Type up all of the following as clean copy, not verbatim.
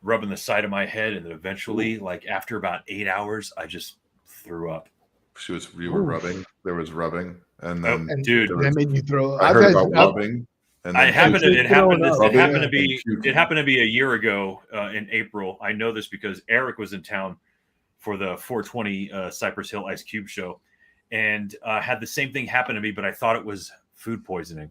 rubbing the side of my head, and then eventually, like after about 8 hours, I just threw up. You were rubbing. There was rubbing, and then dude, that made you throw. I heard about rubbing. And it happened to be a year ago in April. I know this because Eric was in town for the 420 Cypress Hill Ice Cube show, and had the same thing happen to me, but I thought it was food poisoning.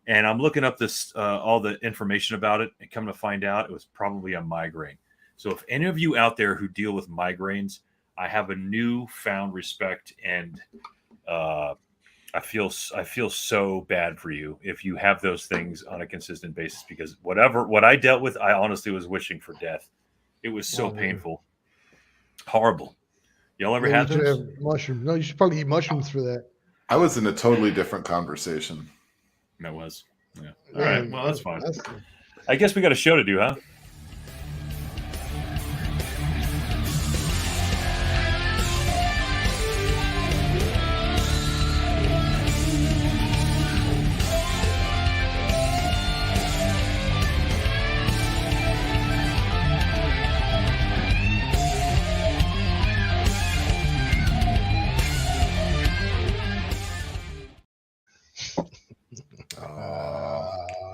And I'm looking up this all the information about it, and come to find out it was probably a migraine. So if any of you out there who deal with migraines, I have a newfound respect, and I feel so bad for you if you have those things on a consistent basis, because what I dealt with, I honestly was wishing for death. It was so painful, horrible. Y'all ever had those? Mushrooms? No, you should probably eat mushrooms for that. I was in a totally different conversation. That was, yeah. All right, well that's fine. I guess we got a show to do, huh?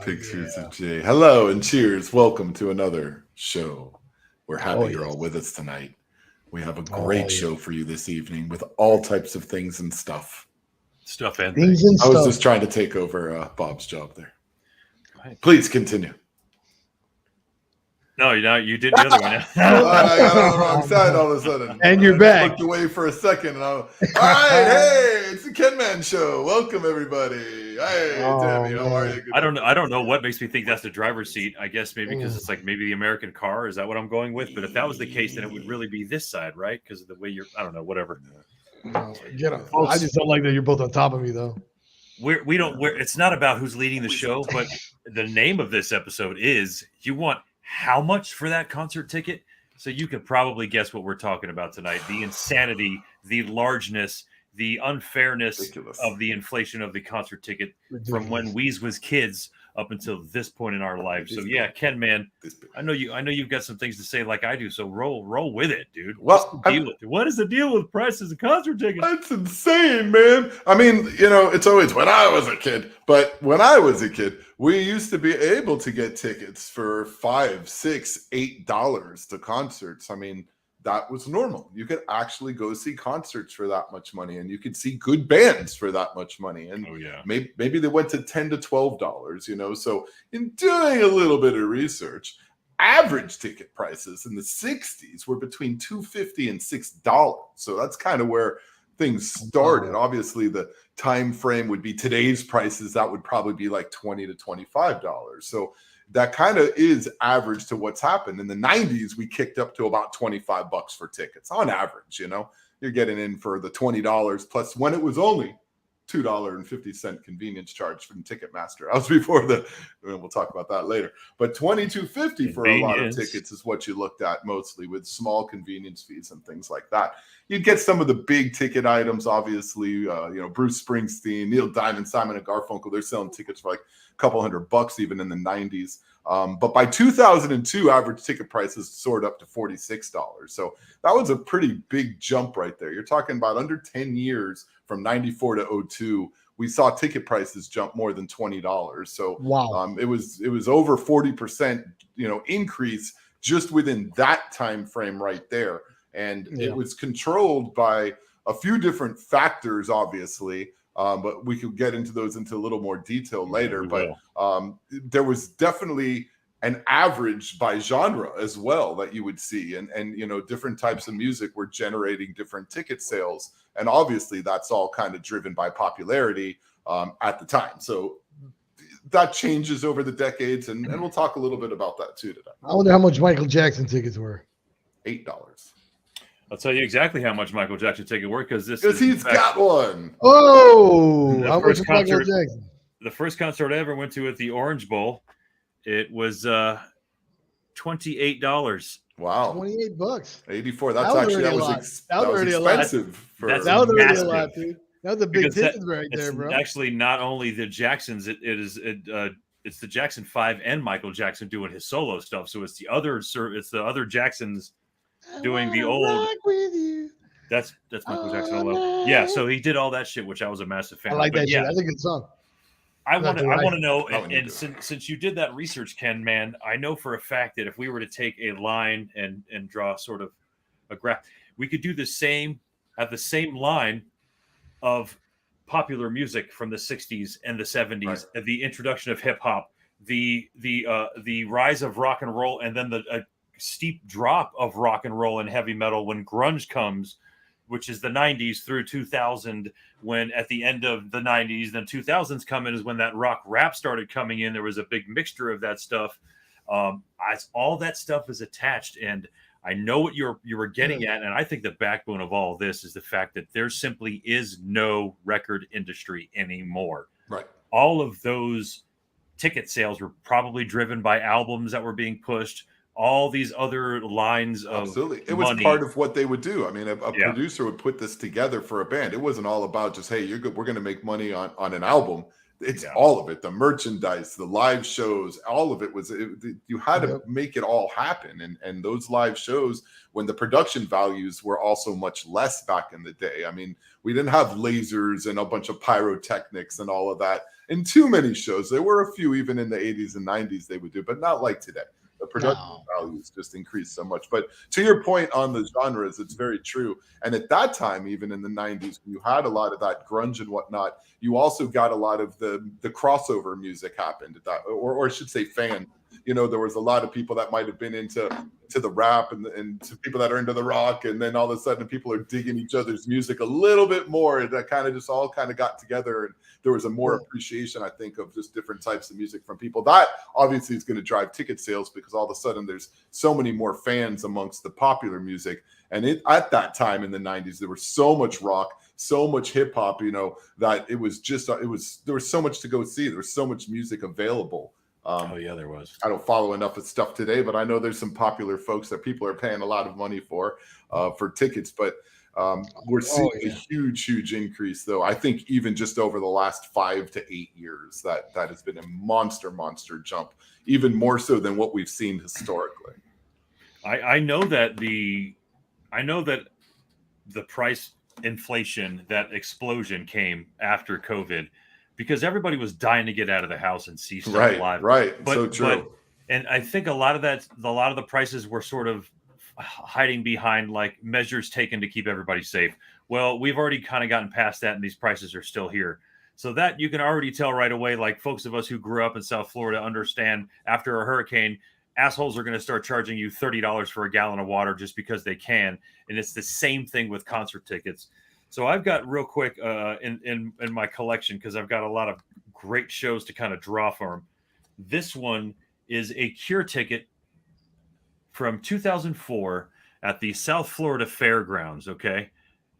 Pig Suits of Jay. Hello and cheers. Welcome to another show. We're happy you're all with us tonight. We have a great show for you this evening with all types of things and stuff. And things. I was just trying to take over Bob's job there. Please continue. No, you did the other one. I got on the wrong side all of a sudden. And you're back. I looked away for a second, and all right, hey, it's the Ken Man Show. Welcome, everybody. Hey, Tammy, how are you? I don't know what makes me think that's the driver's seat. I guess maybe because it's like maybe the American car. Is that what I'm going with? But if that was the case, then it would really be this side, right? Because of the way I don't know, whatever. Get up. I just don't like that you're both on top of me, though. It's not about who's leading the show, but the name of this episode is "You Want How Much for That Concert Ticket?" So you can probably guess what we're talking about tonight: the insanity, the largeness, the unfairness of the inflation of the concert ticket from when we was kids up until this point in our life. So yeah, Ken, man, I know you've got some things to say like I do. So roll with it, dude. What is the deal with prices of concert tickets? That's insane, man. I mean, it's always when I was a kid, but when I was a kid, we used to be able to get tickets for $5, $6, $8 to concerts. I mean, that was normal. You could actually go see concerts for that much money, and you could see good bands for that much money. And maybe they went to $10 to $12, So in doing a little bit of research, average ticket prices in the 60s were between $2.50 and $6. So that's kind of where things started. Obviously, the time frame would be today's prices. That would probably be like $20 to $25. So that kind of is average to what's happened. In the 90s, we kicked up to about $25 for tickets on average. You're getting in for the $20 plus when it was only $2.50 convenience charge from Ticketmaster. I was before we'll talk about that later. But $22.50 for a lot of tickets is what you looked at mostly, with small convenience fees and things like that. You'd get some of the big ticket items, obviously, Bruce Springsteen, Neil Diamond, Simon and Garfunkel. They're selling tickets for like a couple $100 even in the 90s. But by 2002, average ticket prices soared up to $46. So that was a pretty big jump right there. You're talking about under 10 years from 94 to 02. We saw ticket prices jump more than $20. So wow. It was over 40%, increase just within that time frame right there. And it was controlled by a few different factors, obviously. But we could get into those into a little more detail later. But there was definitely an average by genre as well that you would see. And different types of music were generating different ticket sales. And obviously that's all kind of driven by popularity at the time. So that changes over the decades. And we'll talk a little bit about that too today. I wonder how much Michael Jackson tickets were. $8. I'll tell you exactly how much Michael Jackson ticket worth because he's got one. Oh, how much Michael Jackson? The first concert I ever went to at the Orange Bowl, it was $28. Wow, $28. 84. That was expensive. That's that was already a lot, dude. That was a big ticket right there, bro. Actually, not only the Jacksons, it is it's the Jackson 5 and Michael Jackson doing his solo stuff. So it's the other Jacksons doing the old. Rock with you. That's Michael Jackson alone. Yeah, so he did all that shit, which I was a massive fan I like of. that shit. That's a good song. I want to know, and since you did that research, Ken, man, I know for a fact that if we were to take a line and draw sort of a graph, we could do the same line of popular music from the 60s and the 70s, right. The introduction of hip hop, the rise of rock and roll, and then the steep drop of rock and roll and heavy metal when grunge comes, which is the 90s through 2000, when at the end of the 90s, then 2000s come in is when that rock rap started coming in. There was a big mixture of that stuff. All that stuff is attached, and I know what you were getting at, and I think the backbone of all this is the fact that there simply is no record industry anymore. Right. All of those ticket sales were probably driven by albums that were being pushed. All these other lines of absolutely, it was money. Part of what they would do. I mean, a producer would put this together for a band. It wasn't all about just, hey, you're good, we're going to make money on an album. It's all of it, the merchandise, the live shows, all of it was. You had to make it all happen, and those live shows, when the production values were also much less back in the day. I mean, we didn't have lasers and a bunch of pyrotechnics and all of that in too many shows. There were a few even in the 80s and 90s they would do, but not like today. The production values just increased so much. But to your point on the genres, it's very true. And at that time, even in the 90s, when you had a lot of that grunge and whatnot, you also got a lot of the crossover music happened at that, or I should say fan. You know, there was a lot of people that might have been into the rap and to people that are into the rock, and then all of a sudden people are digging each other's music a little bit more, and that kind of just all kind of got together, and there was a more appreciation, I think, of just different types of music from people. That obviously is going to drive ticket sales, because all of a sudden there's so many more fans amongst the popular music. And at that time in the 90s, there was so much rock, so much hip hop, you know, that there was so much to go see. There was so much music available. There was. I don't follow enough of stuff today, but I know there's some popular folks that people are paying a lot of money for tickets. But we're seeing a huge increase, though. I think even just over the last 5 to 8 years, that has been a monster jump, even more so than what we've seen historically. I know that the price inflation, that explosion came after COVID, because everybody was dying to get out of the house and see stuff live. Right. So true. And I think a lot of the prices were sort of hiding behind like measures taken to keep everybody safe. Well, we've already kind of gotten past that, and these prices are still here. So that you can already tell right away, like folks of us who grew up in South Florida understand, after a hurricane, assholes are going to start charging you $30 for a gallon of water just because they can. And it's the same thing with concert tickets. So I've got real quick in my collection, because I've got a lot of great shows to kind of draw from. This one is a Cure ticket from 2004 at the South Florida Fairgrounds. Okay.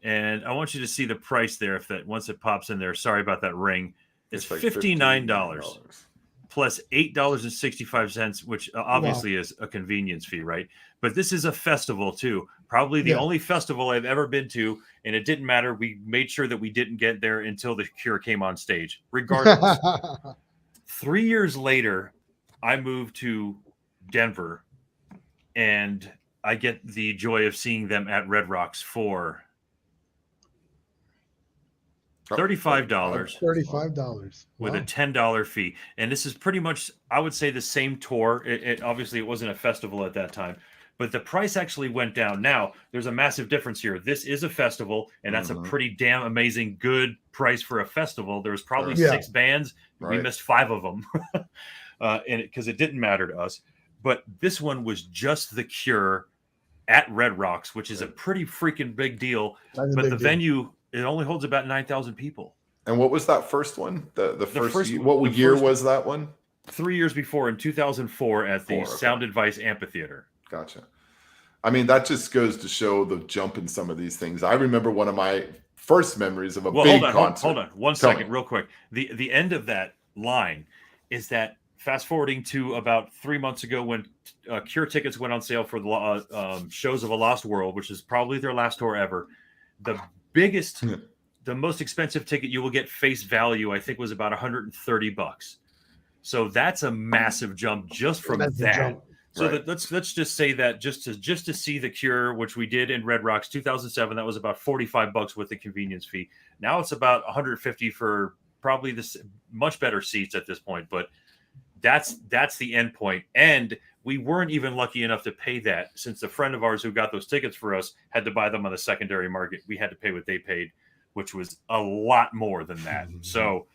And I want you to see the price there. Once it pops in there, sorry about that ring. It's like $59 plus $8.65, which obviously is a convenience fee, right? But this is a festival too. Probably the only festival I've ever been to, and it didn't matter. We made sure that we didn't get there until the Cure came on stage. Regardless, 3 years later, I moved to Denver, and I get the joy of seeing them at Red Rocks for $35. $35 with a $10 fee. And this is pretty much, I would say, the same tour. Obviously it wasn't a festival at that time, but the price actually went down. Now there's a massive difference here. This is a festival, and that's a pretty damn amazing good price for a festival. There's probably 6 bands. We missed 5 of them because it didn't matter to us. But this one was just the Cure at Red Rocks, which is a pretty freaking big deal. But the venue, it only holds about 9,000 people. And what was that first one? The first year, what year was that one? 3 years before, in 2004, at the Sound Advice Amphitheater. Gotcha. I mean, that just goes to show the jump in some of these things. I remember one of my first memories of a big concert. Hold on. 1 second, real quick. The end of that line is that, fast forwarding to about 3 months ago, when Cure tickets went on sale for the Shows of a Lost World, which is probably their last tour ever. The biggest, the most expensive ticket you will get face value, I think, was about $130. So that's a massive jump just from that. So that let's just say that just to see The Cure, which we did in Red Rocks 2007, that was about $45 with the convenience fee. Now it's about $150 for probably this much better seats at this point, but that's the end point. And we weren't even lucky enough to pay that, since a friend of ours who got those tickets for us had to buy them on the secondary market. We had to pay what they paid, which was a lot more than that. So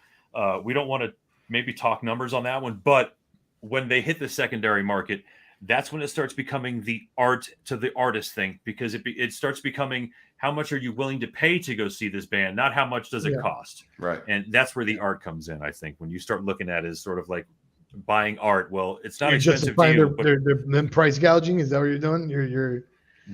we don't want to maybe talk numbers on that one, but when they hit the secondary market, that's when it starts becoming the art to the artist thing, because it starts becoming, how much are you willing to pay to go see this band, not how much does it cost. Right. And that's where the art comes in, I think, when you start looking at it as sort of like buying art. Well, it's not expensive to you, but they're price gouging. Is that what you're doing? You're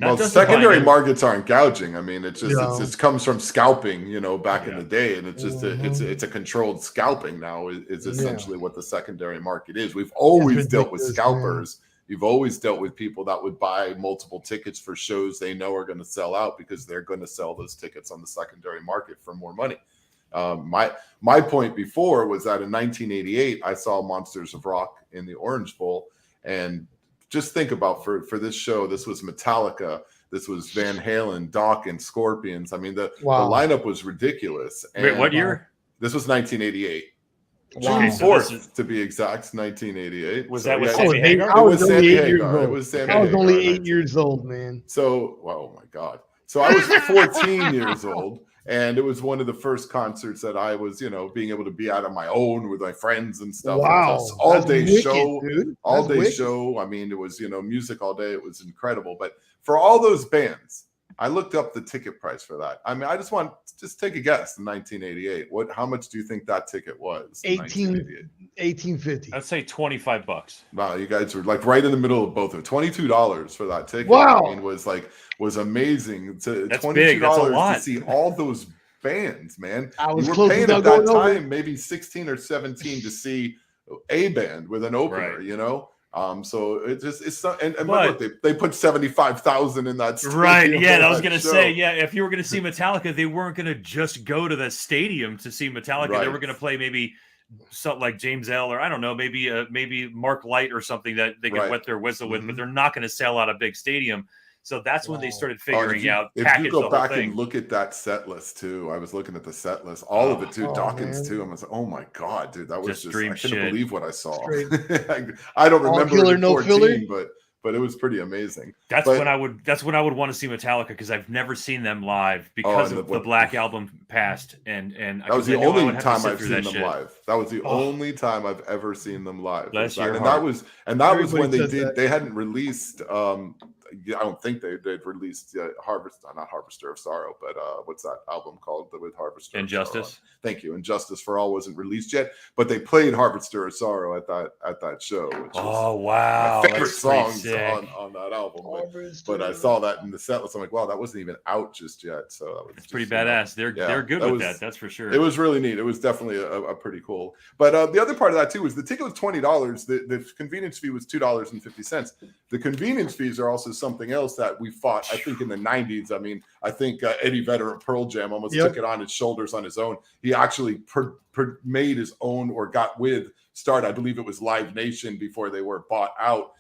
well, secondary markets aren't gouging. I mean, it's just it comes from scalping, back in the day, and it's just it's a controlled scalping now. Is essentially what the secondary market is. We've always dealt with scalpers. You've always dealt with people that would buy multiple tickets for shows they know are going to sell out, because they're going to sell those tickets on the secondary market for more money. My point before was that in 1988, I saw Monsters of Rock in the Orange Bowl, and just think about for this show, this was Metallica, this was Van Halen, Dawkins, Scorpions. I mean, the lineup was ridiculous. And wait, what year? This was 1988. Wow. June 4th, to be exact, 1988. Was that with Sammy Hagar? I was only 8 years old. It was Sammy I was Hagar, only 8 years old, man. So, oh my God. So I was 14 years old, and it was one of the first concerts that I was, being able to be out on my own with my friends and stuff. Wow. All day show, dude. all day show. I mean, it was, music all day. It was incredible. But for all those bands, I looked up the ticket price for that. I mean, I just take a guess. In 1988, how much do you think that ticket was? $18.50. I'd say $25. Wow, you guys were like right in the middle of both of it. $22 for that ticket. Wow, I mean, was amazing. That's $22 big. That's a lot to see all those bands, man. I was you were paying at that time over. maybe 16 or 17 to see a band with an opener. So they put 75,000 in that stadium. Right. Yeah, I was gonna say, if you were gonna see Metallica, they weren't gonna just go to the stadium to see Metallica. Right. They were gonna play maybe something like James L, or I don't know, maybe Mark Light or something that they can wet their whistle with, but they're not gonna sell out a big stadium. So that's when they started figuring out. If you go back and look at that set list too, I was looking at the set list, all of it too, Dawkins too. I was like, oh my God, dude, that was just I couldn't believe what I saw. I don't remember killer, no 14, filler. but it was pretty amazing. That's when I would want to see Metallica, because I've never seen them live because of the Black Album passed, and that was the only time I've seen them live. That was the only time I've ever seen them live. That was when they hadn't released. I don't think they'd released not Harvester of Sorrow, but what's that album called with Harvester? Injustice. Thank you. Injustice for All wasn't released yet, but they played Harvester of Sorrow at that show. Which wow, my favorite songs on that album. But I saw that in the set list. I'm like, wow, that wasn't even out just yet. So that was pretty badass. They're good with that. That's for sure. It was really neat. It was definitely a pretty cool. But the other part of that too was the ticket was $20. The convenience fee was $2.50. The convenience fees are also something else that we fought, I think, in the 90s. I mean, I think Eddie Vedder at Pearl Jam almost took it on his shoulders on his own. He actually made his own, or got with I believe it was Live Nation before they were bought out.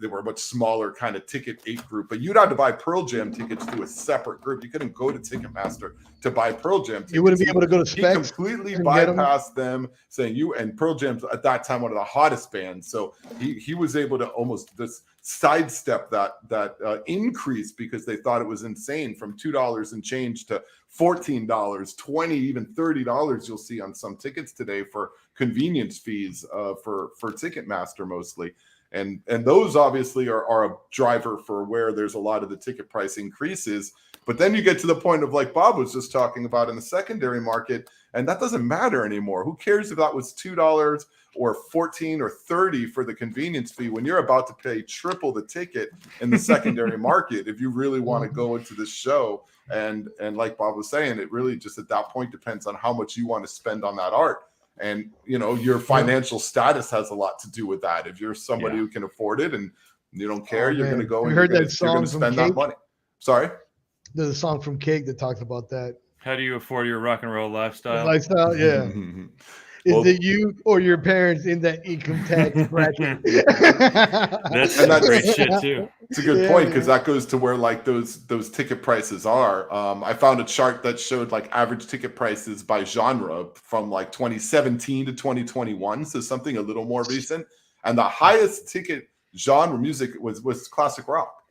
They were a much smaller kind of ticket 8 group, but you'd have to buy Pearl Jam tickets to a separate group. You couldn't go to Ticketmaster to buy Pearl Jam tickets. You wouldn't be able to go to Specs. He completely bypassed them, saying and Pearl Jam's at that time one of the hottest bands. So he was able to almost just sidestep that increase, because they thought it was insane, from $2 and change to $14, $20, even $30 you'll see on some tickets today for convenience fees for Ticketmaster mostly. And those obviously are a driver for where there's a lot of the ticket price increases. But then you get to the point of, like Bob was just talking about, in the secondary market, and that doesn't matter anymore. Who cares if that was $2 or $14 or $30 for the convenience fee, when you're about to pay triple the ticket in the secondary market if you really want to go into this show. And like Bob was saying, it really just at that point depends on how much you want to spend on that art. And, your financial status has a lot to do with that. If you're somebody who can afford it and you don't care, you're going to go and you're going to spend that money. Sorry? There's a song from Cake that talks about that. How do you afford your rock and roll lifestyle? Yeah. Is it you or your parents in that income tax bracket? That's great shit too. It's a good point because that goes to where like those ticket prices are. I found a chart that showed like average ticket prices by genre from like 2017 to 2021, so something a little more recent. And the highest ticket genre music was classic rock.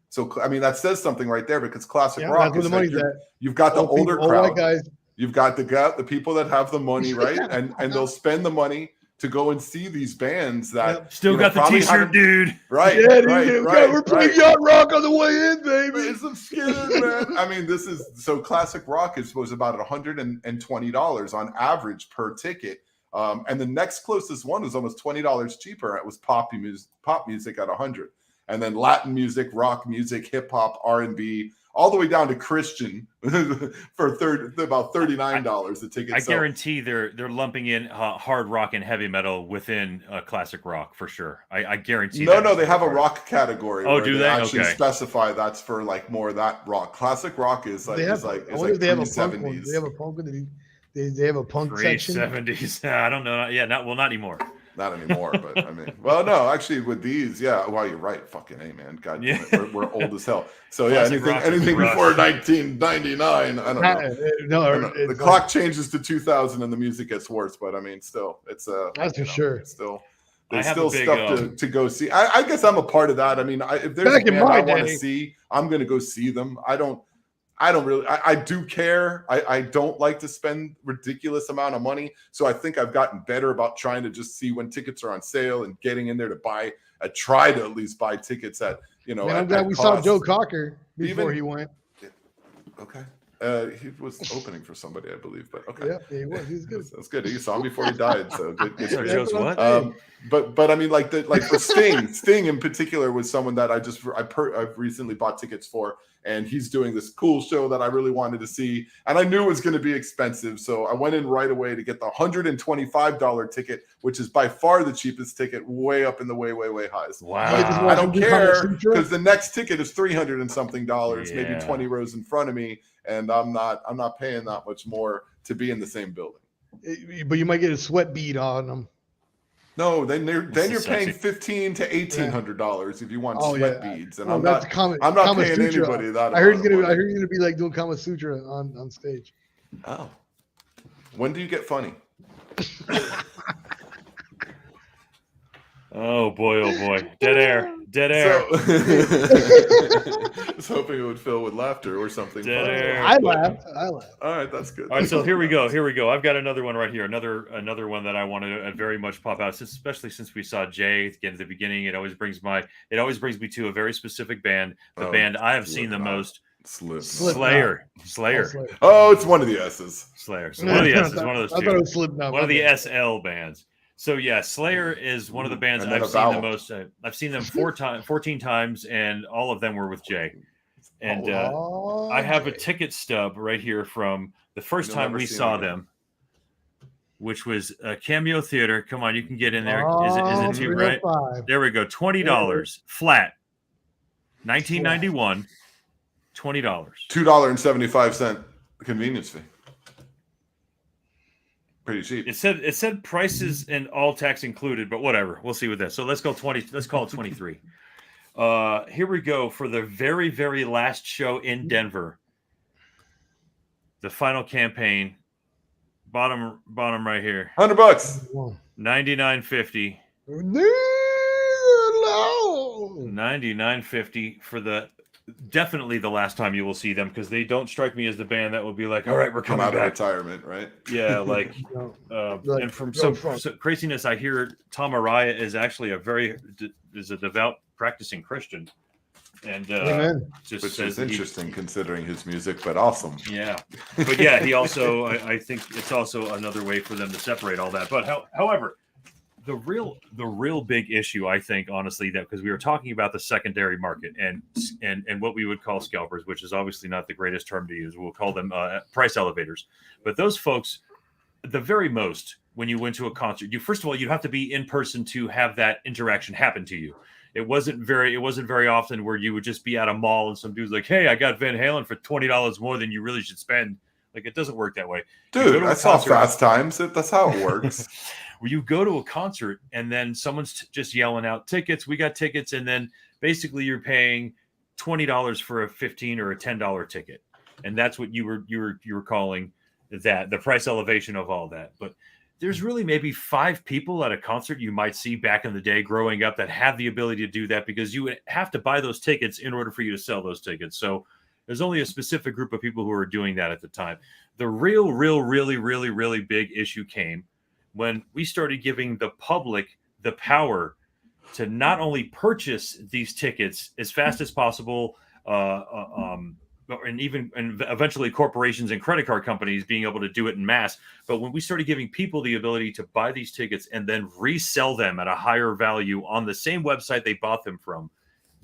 So I mean that says something right there because classic rock is like you've got the older crowd, guys. You've got the people that have the money, right? and they'll spend the money to go and see these bands that still got the t-shirt, dude. Right, yeah, right. We're playing yacht rock on the way in, baby. It's some skin, man. I mean, this is so classic rock was about $120 on average per ticket. And the next closest one was almost $20 cheaper. It was pop music at $100. And then Latin music, rock music, hip hop, R&B, all the way down to Christian for about $39 a ticket. I guarantee they're lumping in hard rock and heavy metal within classic rock for sure. I guarantee. No, they have a rock category. Oh, do they? Actually specify that's for like more of that rock. Classic rock is like it's like they have a punk one. They have a punk. They have a punk section. 70s. I don't know. Yeah, not anymore. Not anymore, but I mean, well, no, actually, with these, yeah. Well, you're right. Fucking A, man. God, yeah. We're old as hell. So yeah, anything before 1999, I don't know. The clock changes to 2000 and the music gets worse. But I mean, still, it's that's for sure. It's still, there's still stuff to go see. I guess I'm a part of that. I mean, if there's a band I want to see, I'm gonna go see them. I don't really, I do care. I don't like to spend ridiculous amount of money. So I think I've gotten better about trying to just see when tickets are on sale and getting in there to try to at least buy tickets at, I'm glad we saw Joe Cocker before he went. Okay. He was opening for somebody, I believe, but okay. Yeah, he was. He was good. That's good. You saw him before he died, so good. Joe's what? But I mean, like for Sting in particular was someone that I've recently bought tickets for, and he's doing this cool show that I really wanted to see, and I knew it was going to be expensive, so I went in right away to get the $125 ticket, which is by far the cheapest ticket, way up in the way highs. Wow! I don't care because the next ticket is $300 and something, maybe 20 rows in front of me. And I'm not paying that much more to be in the same building. But you might get a sweat bead on them. No, then you're paying $1,500 to $1,800 if you want sweat beads, and I'm not paying anybody that. I heard you're gonna be like doing Kama Sutra on stage. Oh, when do you get funny? Oh boy, dead air. I was hoping it would fill with laughter or something. Dead air. I laughed. All right, that's good. All right, so here we go. I've got another one right here. Another one that I want to very much pop out, especially since we saw Jay again at the beginning. It always brings me to a very specific band. The band I have seen the most. Slayer. Oh, it's one of the S's. Slayer. So one of the S's. One of those two. I thought it was Slipknot. One of the SL bands. So yeah, Slayer is one of the bands I've seen the most. I've seen them 14 times, and all of them were with Jay. And I have a ticket stub right here from the first time we saw them, which was a Cameo Theater. Come on, you can get in there. Is it too right? There we go. $20 flat. 1991. $20. $2.75 convenience fee. Pretty cheap. It said prices and all tax included, but whatever. We'll see with this. So let's go 20. Let's call it 23. Here we go for the very, very last show in Denver. The final campaign. Bottom right here. $100. $99.50. No. $99.50 for definitely the last time you will see them, because they don't strike me as the band that will be like, all right, we're coming out back. of retirement, right? Yeah, like and from some craziness, I hear Tom Araya is actually a devout practicing Christian, and which is interesting considering his music, but awesome. Yeah, but yeah, he also I think it's also another way for them to separate all that. But however, the real big issue, I think, honestly, that because we were talking about the secondary market and what we would call scalpers, which is obviously not the greatest term to use. We'll call them price elevators. But those folks, the very most, when you went to a concert, first of all, you have to be in person to have that interaction happen to you. It wasn't very often where you would just be at a mall and some dude's like, hey, I got Van Halen for $20 more than you really should spend Like, it doesn't work that way. Dude, I saw Fast Times. That's how it works. Where you go to a concert and then someone's just yelling out tickets. We got tickets. And then basically you're paying $20 for a $15 or a $10 ticket. And that's what you were calling that, the price elevation of all that. But there's really maybe 5 people at a concert you might see back in the day growing up that have the ability to do that, because you would have to buy those tickets in order for you to sell those tickets. So there's only a specific group of people who were doing that at the time. The really big issue came when we started giving the public the power to not only purchase these tickets as fast as possible, and eventually corporations and credit card companies being able to do it in mass. But when we started giving people the ability to buy these tickets and then resell them at a higher value on the same website they bought them from,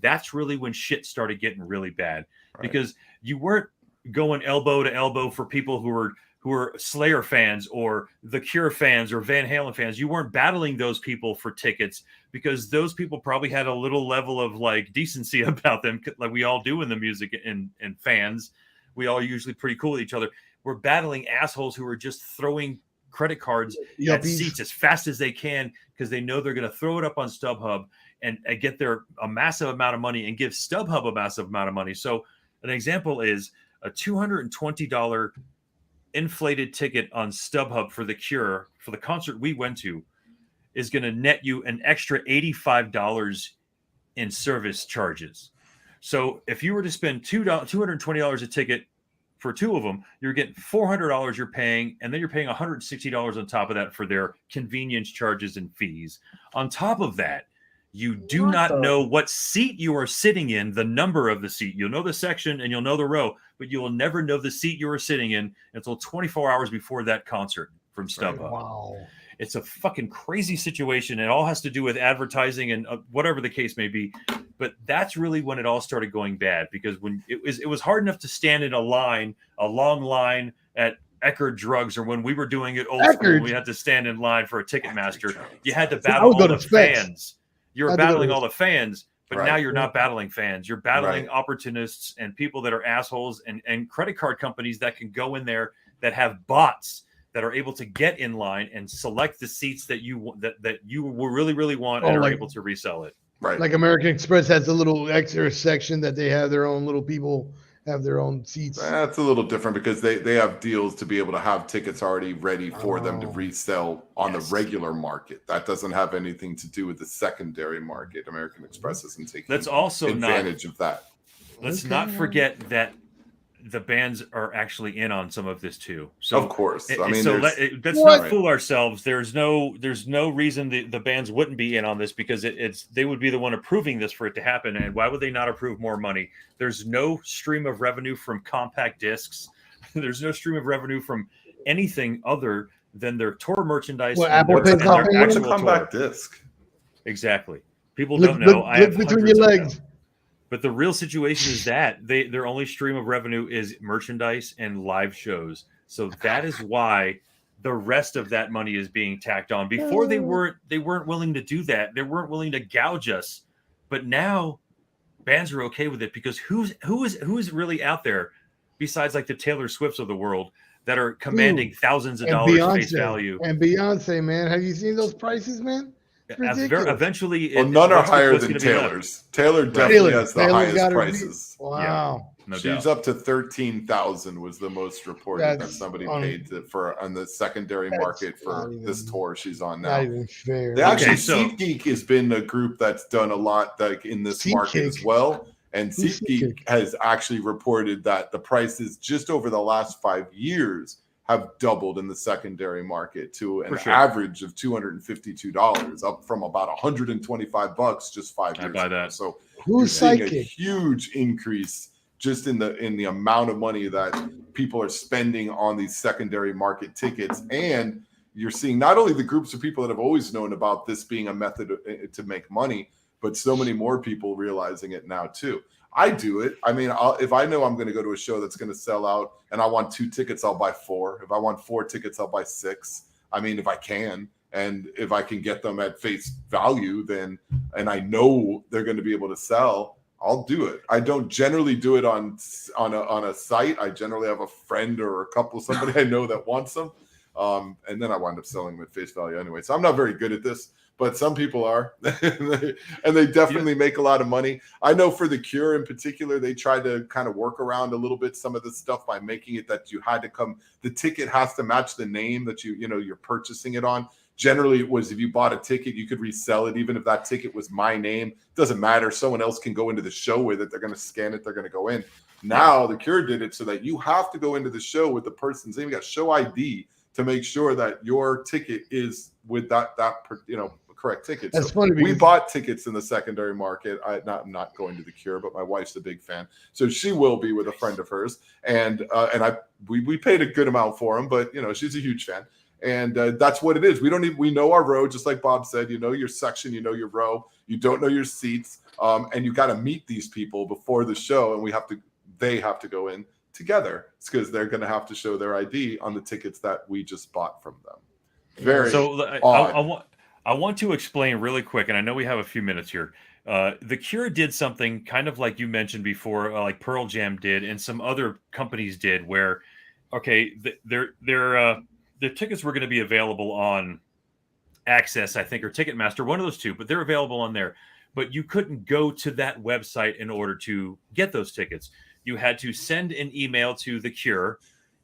that's really when shit started getting really bad. Right. Because you weren't going elbow to elbow for people who were Slayer fans or The Cure fans or Van Halen fans. You weren't battling those people for tickets, because those people probably had a little level of like decency about them, like we all do in the music and fans. We all usually pretty cool with each other. We're battling assholes who are just throwing credit cards at seats as fast as they can, because they know they're going to throw it up on StubHub and get a massive amount of money and give StubHub a massive amount of money. So an example is a $220 inflated ticket on StubHub for The Cure for the concert we went to is going to net you an extra $85 in service charges. So if you were to spend $220 a ticket for 2 of them, you're getting $400 you're paying, and then you're paying $160 on top of that for their convenience charges and fees. On top of that, you do not know what seat you are sitting in, the number of the seat. You'll know the section and you'll know the row, but you will never know the seat you are sitting in until 24 hours before that concert from StubHub. Right. Wow. It's a fucking crazy situation. It all has to do with advertising and whatever the case may be. But that's really when it all started going bad, because when it was hard enough to stand in a long line at Eckerd Drugs, or when we were doing it old school, we had to stand in line for a Ticketmaster. You had to battle all the fans. You're battling all the fans, but now you're not battling fans. You're battling opportunists and people that are assholes, and credit card companies that can go in there that have bots that are able to get in line and select the seats that you will really want and are able to resell it. Right. Like American Express has a little extra section that they have their own little people have their own seats. That's a little different because they have deals to be able to have tickets already ready for them to resell on the regular market. That doesn't have anything to do with the secondary market. American Express isn't taking advantage of that. Let's not forget that the bands are actually in on some of this too. So of course, I mean, let's not fool ourselves. There's no reason the bands wouldn't be in on this, because they would be the one approving this for it to happen. And why would they not approve more money? There's no stream of revenue from compact discs. There's no stream of revenue from anything other than their tour merchandise. Well, Apple pays not paying a compact disc. Exactly. People don't know. I have between your legs. But the real situation is that their only stream of revenue is merchandise and live shows. So that is why the rest of that money is being tacked on. Before they weren't willing to do that. They weren't willing to gouge us. But now bands are okay with it, because who is really out there besides like the Taylor Swifts of the world that are commanding thousands of dollars face value? And Beyonce, man, have you seen those prices, man? Eventually, none are higher than Taylor's. Taylor definitely has the highest prices. Wow, no she's doubt. up to 13,000 was the most reported that somebody paid on the secondary market for this tour she's on now. Not even fair. SeatGeek has been a group that's done a lot in this market as well. And SeatGeek has actually reported that the prices just over the last 5 years have doubled in the secondary market to an average of $252, up from about $125 just 5 years ago. So you're seeing a huge increase just in the amount of money that people are spending on these secondary market tickets. And you're seeing not only the groups of people that have always known about this being a method to make money, but so many more people realizing it now too. I do it. I mean, if I know I'm going to go to a show that's going to sell out and I want 2 tickets, I'll buy 4. If I want 4 tickets, I'll buy 6. I mean, if I can, and if I can get them at face value, then, and I know they're going to be able to sell, I'll do it. I don't generally do it on a site. I generally have a friend or a couple, somebody I know that wants them. And then I wind up selling them at face value anyway. So I'm not very good at this, but some people are, and they definitely make a lot of money. I know for the Cure in particular, they tried to kind of work around a little bit some of the stuff by making it that you had to come. The ticket has to match the name that you're purchasing it on. Generally, it was if you bought a ticket, you could resell it, even if that ticket was my name. It doesn't matter. Someone else can go into the show with it. They're going to scan it. They're going to go in. Now the Cure did it so that you have to go into the show with the person's name. You got show ID to make sure that your ticket is with that correct ticket. That's so funny. We bought tickets in the secondary market. I'm not going to the Cure, but my wife's a big fan, so she will be with a friend of hers, and we paid a good amount for them, but she's a huge fan, and that's what it is. We know our row, just like Bob said. You know your section, you know your row. You don't know your seats, and you got to meet these people before the show, and they have to go in together. It's because they're going to have to show their ID on the tickets that we just bought from them. Very odd. I want to explain really quick, and I know we have a few minutes here. The Cure did something kind of like you mentioned before, like Pearl Jam did, and some other companies did, where, their tickets were going to be available on Access, I think, or Ticketmaster, one of those two, but they're available on there. But you couldn't go to that website in order to get those tickets. You had to send an email to the Cure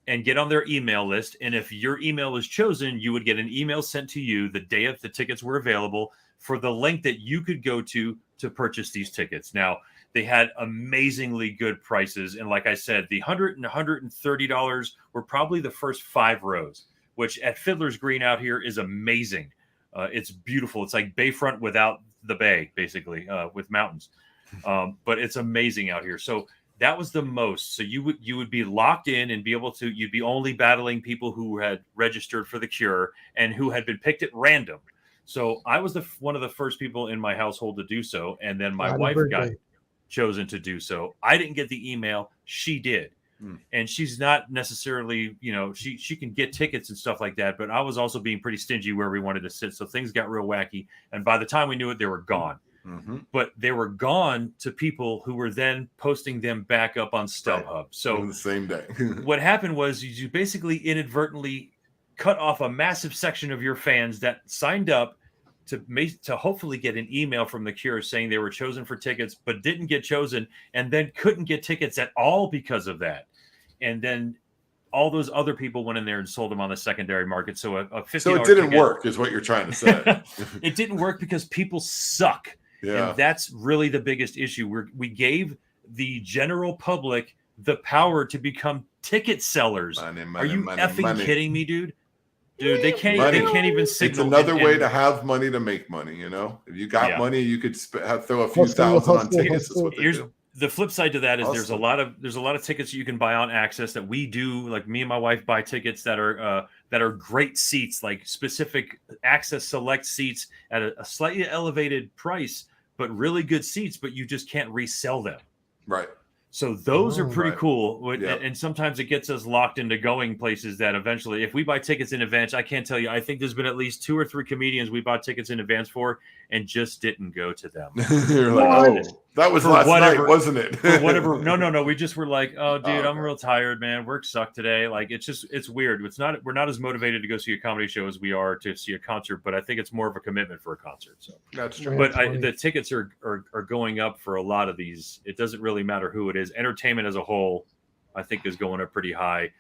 and get on their email list. And if your email was chosen, you would get an email sent to you the day if the tickets were available for the link that you could go to purchase these tickets. Now, they had amazingly good prices. And like I said, the $100 and $130 were probably the first 5 rows, which at Fiddler's Green out here is amazing. It's beautiful. It's like Bayfront without the bay, basically, with mountains. But it's amazing out here. So that was the most. So you would be locked in and be able to. You'd be only battling people who had registered for the Cure and who had been picked at random. So I was one of the first people in my household to do so, and then my wife got chosen to do so. I didn't get the email; she did, and she's not necessarily, she can get tickets and stuff like that. But I was also being pretty stingy where we wanted to sit, so things got real wacky. And by the time we knew it, they were gone. Mm-hmm. But they were gone to people who were then posting them back up on StubHub. Right. So on the same day, what happened was you basically inadvertently cut off a massive section of your fans that signed up to hopefully get an email from the Cure saying they were chosen for tickets, but didn't get chosen, and then couldn't get tickets at all because of that. And then all those other people went in there and sold them on the secondary market. So a $50 So it didn't work, is what you're trying to say. It didn't work because people suck. Yeah. And that's really the biggest issue. We gave the general public the power to become ticket sellers. Money, Are you effing kidding me, dude? Dude, they can't even signal. It's another way to have money to make money. If you got money, you could throw a few thousand on tickets. Is what they do. The flip side to that is there's a lot of tickets that you can buy on Access that we do. Like me and my wife buy tickets that are great seats, like specific Access Select seats at a slightly elevated price, but really good seats. But you just can't resell them. Right. So those are pretty cool. Yep. And sometimes it gets us locked into going places that eventually, if we buy tickets in advance, I can't tell you, I think there's been at least 2 or 3 comedians we bought tickets in advance for and just didn't go to them. You're like, that was last night, wasn't it? For whatever. No. We just were like, oh, dude, I'm real tired, man. Work sucked today. Like, it's weird. We're not as motivated to go see a comedy show as we are to see a concert, but I think it's more of a commitment for a concert. So that's true. But the tickets are going up for a lot of these. It doesn't really matter who it is. Entertainment as a whole, I think, is going up pretty high.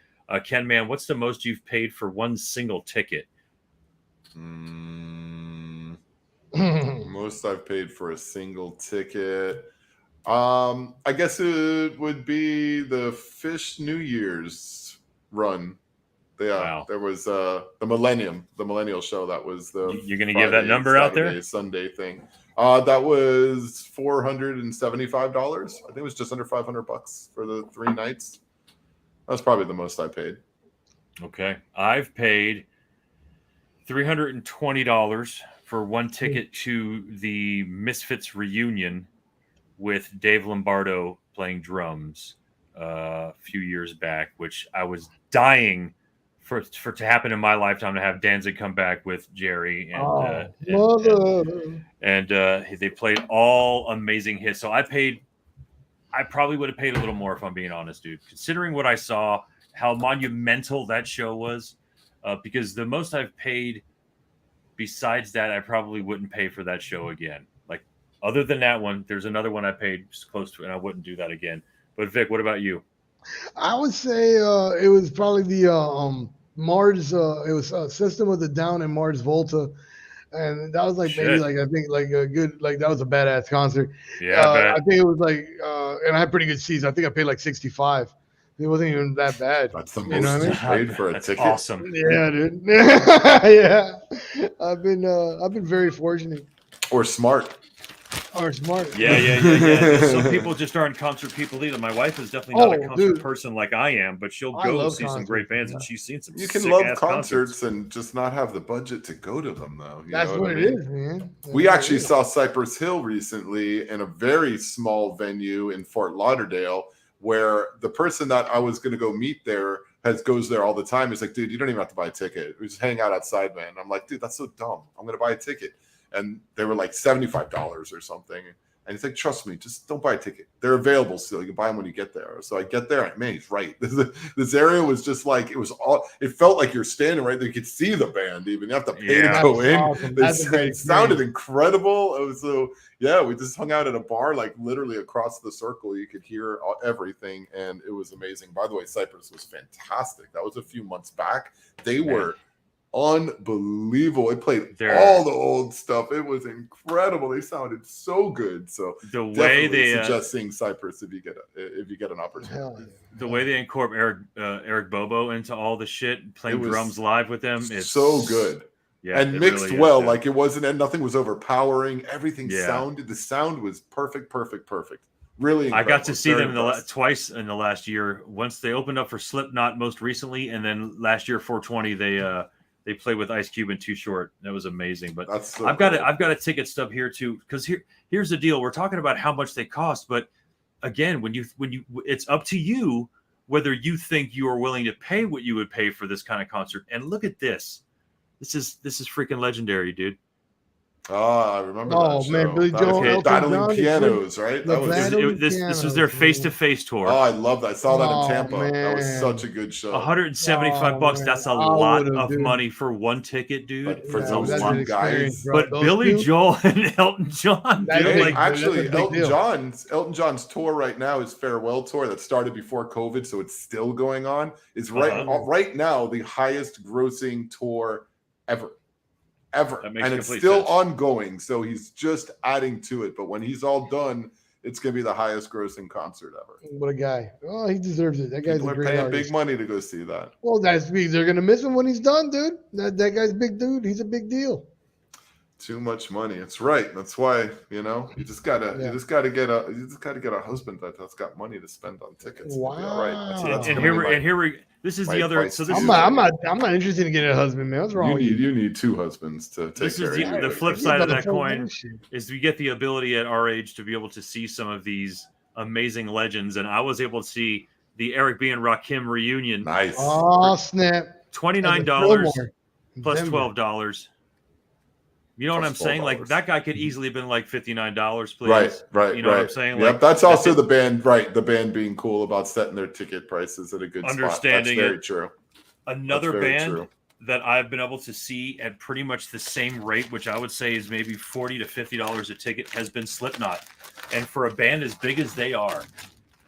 Ken, man, what's the most you've paid for one single ticket? Most I've paid for a single ticket. I guess it would be the Fish New Year's run. Yeah, There was the millennial show. That was the. You're going to give that number out there? Sunday thing. That was $475. I think it was just under $500 for the 3 nights. That's probably the most I paid. Okay, I've paid $320 for one ticket to the Misfits reunion with Dave Lombardo playing drums a few years back, which I was dying for to happen in my lifetime, to have Danzig come back with Jerry and they played all amazing hits. So I paid I probably would have paid a little more if I'm being honest, dude. Considering what I saw, how monumental that show was, because the most I've paid besides that, I probably wouldn't pay for that show again. Like, other than that one, there's another one I paid close to, and I wouldn't do that again. But Vic, what about you? I would say it was probably the Mars. It was System of the Down and Mars Volta, and that was like maybe like I think like a good like that was a badass concert. Yeah, I think it was like and I had pretty good seats. I think I paid like 65. It wasn't even that bad. That's the most you paid for a ticket. Awesome. Yeah, dude. Yeah, I've been very fortunate. Or smart. Or smart. Yeah. Some people just aren't concert people either. My wife is definitely not a concert person like I am, but she'll go see some great bands, and she's seen some. You can love concerts and just not have the budget to go to them, though. That's what it is, man. We actually saw Cypress Hill recently in a very small venue in Fort Lauderdale, where the person that I was going to go meet there goes there all the time. He's like, dude, you don't even have to buy a ticket. We just hang out outside, man. I'm like, dude, that's so dumb. I'm going to buy a ticket. And they were like $75 or something. And he's like, trust me, just don't buy a ticket. They're available still. You can buy them when you get there. So I get there, and man, he's right. This area was just like, it felt like you're standing right there. You could see the band even. You have to pay to go in. Awesome. It sounded incredible. It was we just hung out at a bar, like literally across the circle. You could hear everything, and it was amazing. By the way, Cypress was fantastic. That was a few months back. They were unbelievable. It played all the old stuff. It was incredible. They sounded so good. So the way they suggest seeing Cypress if you get an opportunity. The way they incorporate Eric Bobo into all the shit, playing drums live with them, is so good. Yeah, and mixed really well. Like it wasn't, and nothing was overpowering. Everything sounded. The sound was perfect. Really incredible. I got to see them twice in the last year. Once they opened up for Slipknot most recently, and then last year 420 they played with Ice Cube and Too Short. That was amazing. But I've got a ticket stub here too, because here's the deal. We're talking about how much they cost, but again, when you it's up to you whether you think you are willing to pay what you would pay for this kind of concert. And look at this. This is freaking legendary, dude. Oh, I remember that show. Man, Billy Joel, battling pianos, right? This was their face-to-face tour. Oh, I love that. I saw that in Tampa. Man. That was such a good show. $175. That's a lot of money for one ticket, dude. But for those two guys. But Billy Joel and Elton John. Actually, Elton John's tour right now, his farewell tour that started before COVID, so it's still going on, is right now the highest grossing tour ever. And it's still ongoing, so he's just adding to it. But when he's all done, it's going to be the highest grossing concert ever. What a guy. Oh, he deserves it. That guy's a great artist. Big money to go see that. Well, that means they're going to miss him when he's done, dude. That guy's a big dude. He's a big deal. Too much money. It's right. That's why, you just gotta get a husband that's got money to spend on tickets. Wow. Right. This is the other. So this I'm not interested in getting a husband, man. What's wrong with you? You need two husbands to take care of you. The flip side of that coin is we get the ability at our age to be able to see some of these amazing legends, and I was able to see the Eric B. and Rakim reunion. Nice. Oh snap! $29 plus $12. You know what I'm saying? Like that guy could easily have been like $59, please. Right. You know what I'm saying? Yep. That's also the band, right? The band being cool about setting their ticket prices at a good spot. That's very true. Another band that I've been able to see at pretty much the same rate, which I would say is maybe $40 to $50 a ticket, has been Slipknot. And for a band as big as they are,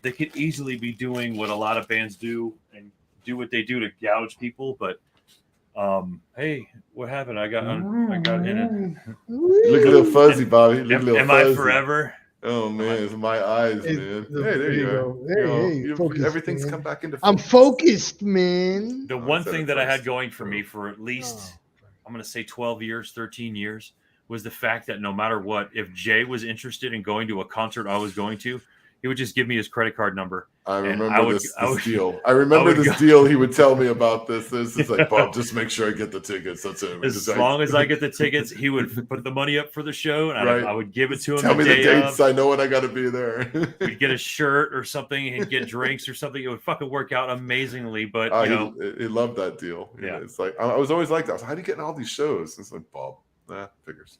they could easily be doing what a lot of bands do and do what they do to gouge people, but hey, what happened? I got in it. Look a little fuzzy, Bobby. Am I forever? Oh man, it's my eyes, man. Hey, there you go. Focused, everything's man. Come back into focus. I'm focused, man. The one thing that I had going for me for at least, I'm going to say 12 years, 13 years, was the fact that no matter what, if Jay was interested in going to a concert I was going to, he would just give me his credit card number. I remember this deal. I remember this deal. He would tell me about this. This is like, Bob, just make sure I get the tickets. That's it. As long as I get the tickets, he would put the money up for the show, and I would give it to him. Tell me the dates. I know when I got to be there. We'd get a shirt or something and get drinks or something. It would fucking work out amazingly. But he loved that deal. Yeah, it's like I was always like that. How do you get in all these shows? It's like, Bob, figures.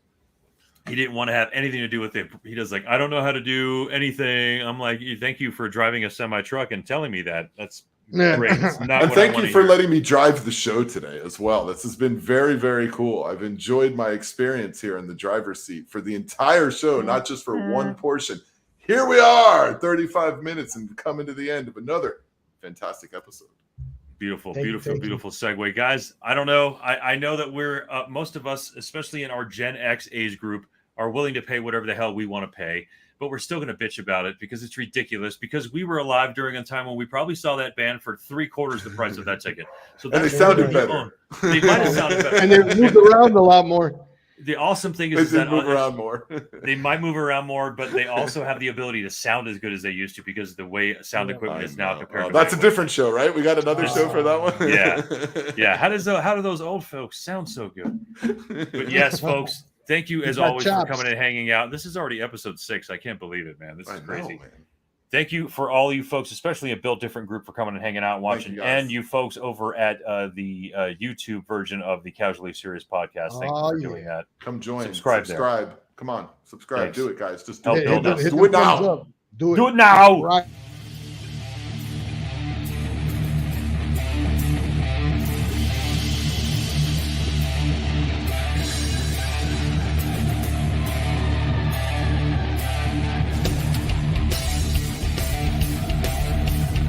he didn't want to have anything to do with it. He does like, I don't know how to do anything. I'm like, thank you for driving a semi truck and telling me that. That's great. It's not and what thank I you for hear. letting me drive the show today as well. This has been very, very cool. I've enjoyed my experience here in the driver's seat for the entire show, not just for one portion. Here we are, 35 minutes and coming to the end of another fantastic episode. Beautiful segue, guys. I don't know. I know that we're most of us, especially in our Gen X age group, are willing to pay whatever the hell we want to pay, but we're still going to bitch about it because it's ridiculous. Because we were alive during a time when we probably saw that band for 3/4 the price of that ticket. So and they sounded better. They might have sounded better, and they moved around a lot more. The awesome thing is they that move around more. They might move around more, but they also have the ability to sound as good as they used to because of the way sound equipment is now compared to that's a different show, right? We got another show for that one. Yeah. How do those old folks sound so good? But yes, folks, thank you as always for coming and hanging out. This is already episode 6. I can't believe it, man. This is crazy. Man. Thank you for all you folks, especially a Built Different group, for coming and hanging out and watching, and you folks over at the YouTube version of the Casually Serious podcast. Thank you for doing that. Come join. Subscribe. Come on. Subscribe. Thanks. Do it, guys. Just do it. Do it now. Do it now. Right.